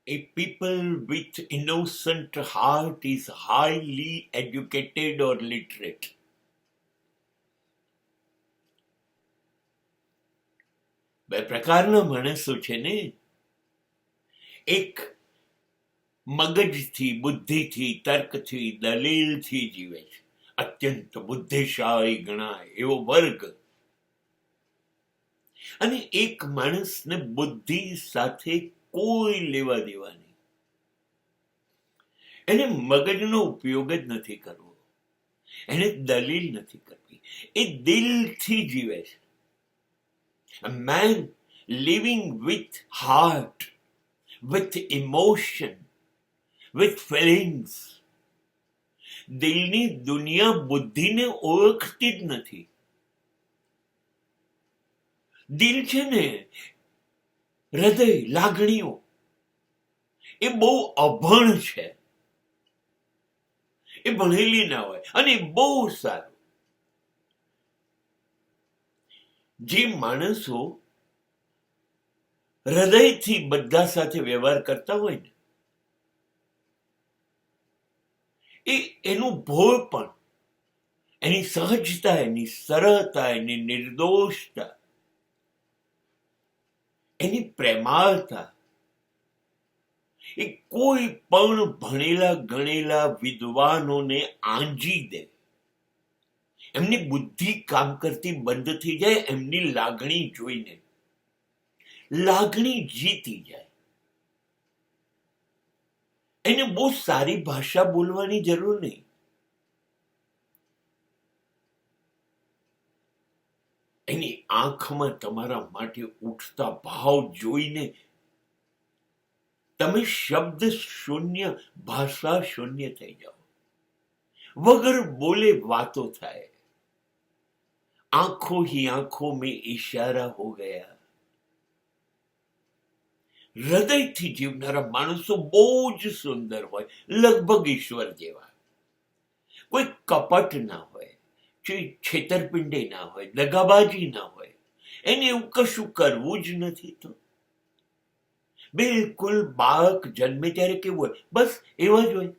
A people with innocent heart is highly educated or literate. બે પ્રકારના માણસો છે ને, એક મગજથી, બુદ્ધિથી, તર્કથી, દલીલથી જીવે છે, અત્યંત બુદ્ધિશાળી ગણાય એવો વર્ગ. અને એક માણસને બુદ્ધિ સાથે કોઈ લેવા દેવા નહીં, એને મગજનો ઉપયોગ જ નથી કરવો, એને દલીલ નથી કરવી, એ દિલથી જીવે છે. A man living with heart, with emotion, with feelings. દિલની દુનિયા બુદ્ધિને ઓળખતી જ નથી. દિલ છે ને, હૃદય, લાગણીઓ, એ બહુ અભણ છે, એ ભણેલી ના હોય, અને બહુ સારું. જે માણસો હૃદયથી બધા સાથે વ્યવહાર કરતા હોય ને, એનું ભોળપણ, એની સહજતા, એની સરળતા, એની નિર્દોષતા, એની પ્રેમાળતા, એ કોઈ પણ ભણેલા ગણેલા વિદ્વાનોને આંજી દે. એમની બુદ્ધિ કામ કરતી બંધ થઈ જાય એમની લાગણી જોઈને, લાગણી જીતી જાય. એને બહુ સારી ભાષા બોલવાની જરૂર નહીં. એની આંખમાં તમારા માટે ઉઠતા ભાવ જોઈને તમે શબ્દ શૂન્ય, ભાષા શૂન્ય થઈ જાઓ. વગર બોલે વાતો થાય. આંખો ही आंखों में इशारा हो गया. હૃદયથી જીવનારા માણસો બહુ જ સુંદર હોય, લગભગ ઈશ્વર જેવા. કોઈ કપટ ના હોય, છેતરપિંડી ના હોય, દગાબાજી ના હોય, એને એવું કશું કરવું જ નથી. તો બિલકુલ બાળક જન્મે ત્યારે કેવું હોય, બસ એવા જ હોય.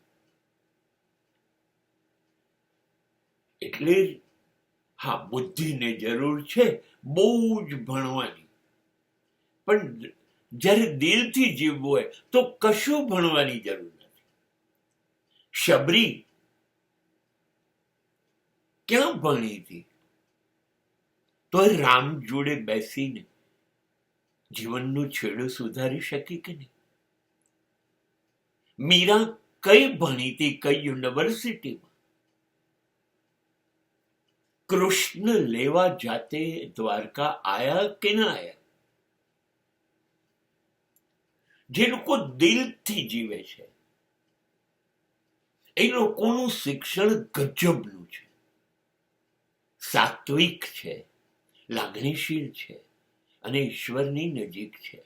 એટલે હા, બુદ્ધિને જરૂર છે બહુ જ ભણવાની, પણ જ્યારે દિલથી જીવવું હોય તો કશું ભણવાની જરૂર નથી. શબરી ક્યાં ભણી હતી? તો રામ જોડે બેસીને જીવનનો છેડો સુધારી શકી કે નહીં? મીરા કઈ ભણી હતી, કઈ યુનિવર્સિટીમાં? કૃષ્ણ લેવા જાતે દ્વારકા આયા કે ના આયા? જે લોકો દિલથી જીવે છે એ લોકોનું શિક્ષણ ગજબનું છે, સાત્વિક છે, લાગણીશીલ છે, અને ઈશ્વરની નજીક છે.